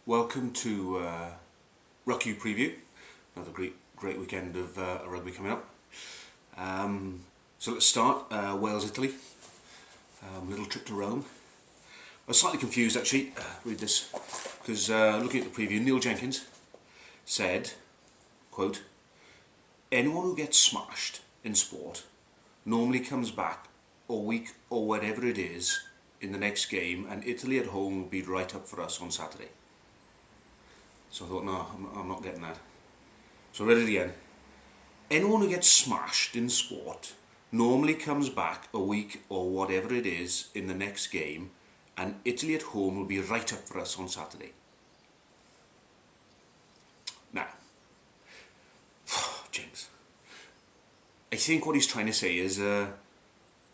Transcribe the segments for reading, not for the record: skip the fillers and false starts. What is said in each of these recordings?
Welcome to RuckU preview. Another great weekend of rugby coming up. So let's start. Wales, Italy. Little trip to Rome. I was slightly confused actually. Read this because looking at the preview, Neil Jenkins said, quote, "Anyone who gets smashed in sport normally comes back a week or whatever it is in the next game, and Italy at home will be right up for us on Saturday." So I thought, no, I'm not getting that. So I read it again. "Anyone who gets smashed in sport normally comes back a week or whatever it is in the next game, and Italy at home will be right up for us on Saturday." Now, James, I think what he's trying to say is there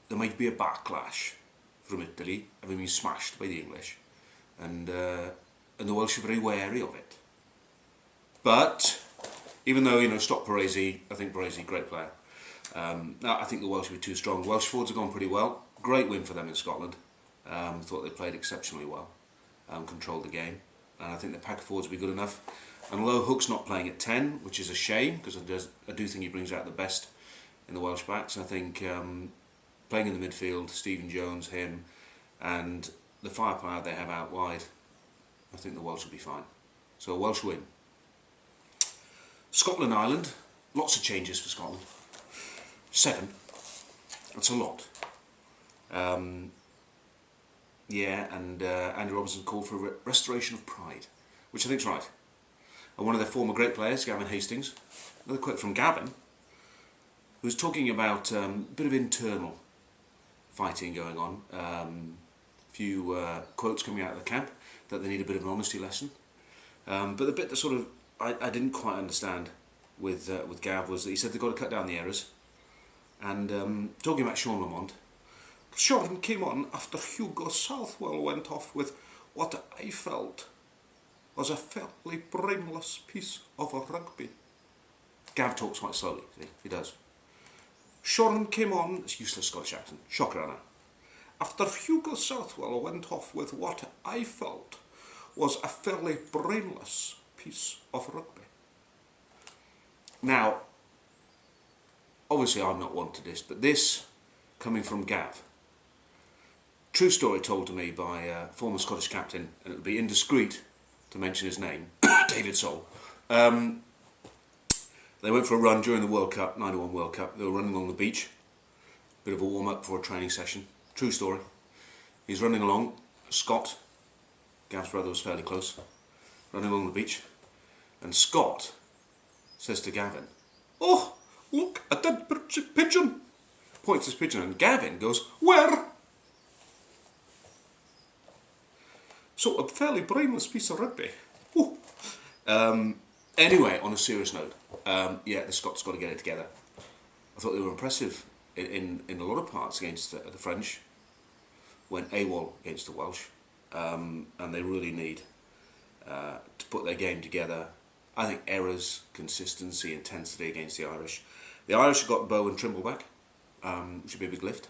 might be a backlash from Italy having been smashed by the English, and the Welsh are very wary of it. But even though, stop Parisi, I think Parisi, great player. No, I think the Welsh will be too strong. Welsh forwards have gone pretty well. Great win for them in Scotland. Thought they played exceptionally well, controlled the game, and I think the pack forwards will be good enough. And although Hook's not playing at 10, which is a shame because I do think he brings out the best in the Welsh backs. I think playing in the midfield, Stephen Jones, him, and the firepower they have out wide, I think the Welsh will be fine. So a Welsh win. Scotland, Ireland, lots of changes for Scotland. 7, that's a lot. Yeah, and Andy Robertson called for a restoration of pride, which I think's right. And one of their former great players, Gavin Hastings, another quote from Gavin, who's talking about a bit of internal fighting going on. A few quotes coming out of the camp that they need a bit of an honesty lesson. But the bit that sort of I didn't quite understand with Gav was that he said they've got to cut down the errors. And talking about Sean Lamont, Sean came on after Hugo Southwell went off with what I felt was a fairly brainless piece of rugby. Gav talks quite slowly, see, he does. Sean came on, it's useless Scottish accent, shocker, Anna. After Hugo Southwell went off with what I felt was a fairly brainless piece of rugby. Now, obviously I'm not one to this, but this coming from Gav. True story told to me by a former Scottish captain, and it would be indiscreet to mention his name, David Soul. They went for a run during the World Cup, 91 World Cup. They were running along the beach, bit of a warm-up for a training session. True story. He's running along, Scott, Gav's brother was fairly close, running along the beach, and Scott says to Gavin, "Oh, look, a dead pigeon!" Points his pigeon, and Gavin goes, "Where?" So a fairly brainless piece of rugby. Anyway, on a serious note, yeah, the Scots got to get it together. I thought they were impressive in a lot of parts against the French. Went AWOL against the Welsh, and they really need to put their game together. I think errors, consistency, intensity against the Irish. The Irish have got Bow and Trimble back, which would be a big lift.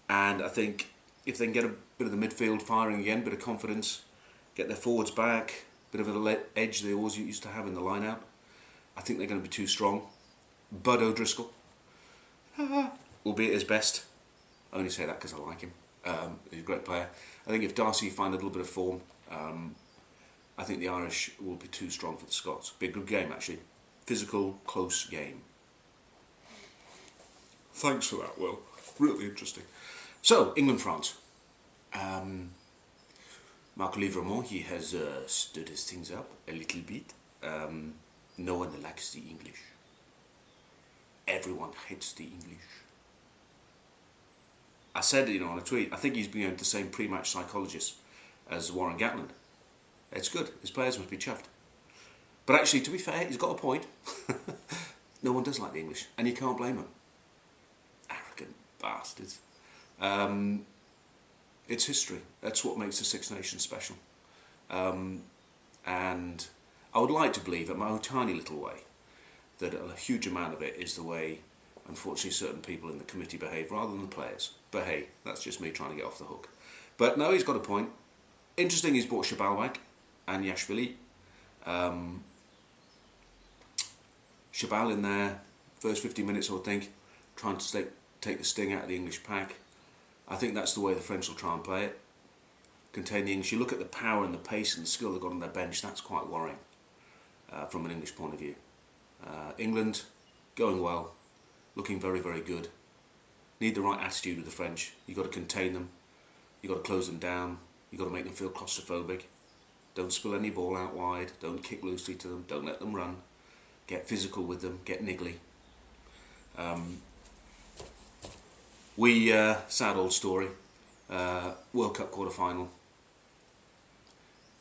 And I think if they can get a bit of the midfield firing again, a bit of confidence, get their forwards back, a bit of an edge they always used to have in the line-out, I think they're going to be too strong. Bud O'Driscoll will be at his best. I only say that because I like him. He's a great player. I think if Darcy find a little bit of form, I think the Irish will be too strong for the Scots. Be a good game actually. Physical, close game. Thanks for that, Will. Really interesting. So, England-France. Marc Livremont, he has stood his things up a little bit. No one likes the English. Everyone hates the English. I said, on a tweet, I think he's been going to the same pre-match psychologist as Warren Gatland. It's good. His players must be chuffed. But actually, to be fair, he's got a point. No one does like the English, and you can't blame them. Arrogant bastards. It's history. That's what makes the Six Nations special. And I would like to believe, in my own tiny little way, that a huge amount of it is the way, unfortunately, certain people in the committee behave rather than the players. But hey, that's just me trying to get off the hook. But no, he's got a point. Interesting he's brought Chabal back. Yashvili. Chabal in there, first 50 minutes I would think, trying to take the sting out of the English pack. I think that's the way the French will try and play it. Contain the English. You look at the power and the pace and the skill they've got on their bench, that's quite worrying from an English point of view. England, going well, looking very, very good. Need the right attitude with the French. You've got to contain them, you've got to close them down, you've got to make them feel claustrophobic. Don't spill any ball out wide, don't kick loosely to them, don't let them run. Get physical with them, get niggly. Sad old story, World Cup quarter-final,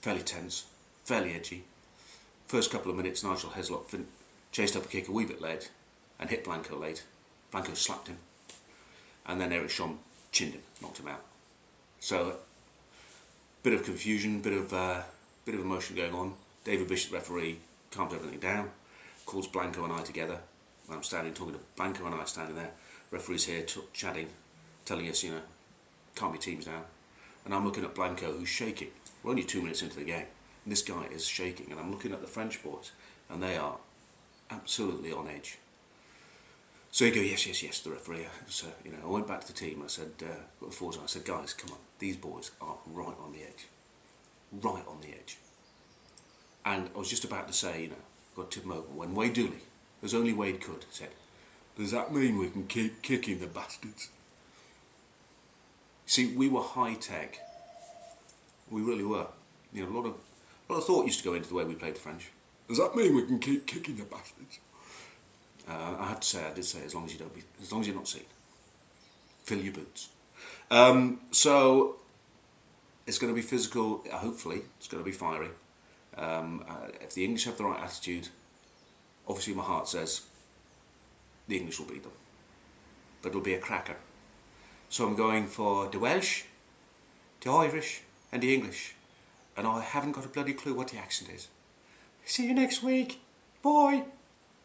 fairly tense, fairly edgy. First couple of minutes, Nigel Heslop chased up a kick a wee bit late and hit Blanco late. Blanco slapped him, and then Eric Schom chinned him, knocked him out. So, bit of confusion, bit of emotion going on. David Bishop, referee, calmed everything down, calls Blanco and I together. I'm standing talking to Blanco and I standing there. Referee's here chatting, telling us, calm your teams down. And I'm looking at Blanco, who's shaking. We're only 2 minutes into the game, and this guy is shaking. And I'm looking at the French boys, and they are absolutely on edge. So he goes, yes, the referee. So, I went back to the team. I said, got the forwards on. I said, guys, come on, these boys are right on the edge, right on the edge. And I was just about to say, got to tip them over when Wade Dooley, as only Wade could, said, "Does that mean we can keep kicking the bastards?" See, we were high tech. We really were. A lot of thought used to go into the way we played the French. Does that mean we can keep kicking the bastards? I have to say, I did say, as long as you're not seen, fill your boots. So it's going to be physical. Hopefully, it's going to be fiery. If the English have the right attitude, obviously my heart says the English will beat them, but it'll be a cracker. So I'm going for the Welsh, the Irish and the English, and I haven't got a bloody clue what the accent is. See you next week. Bye.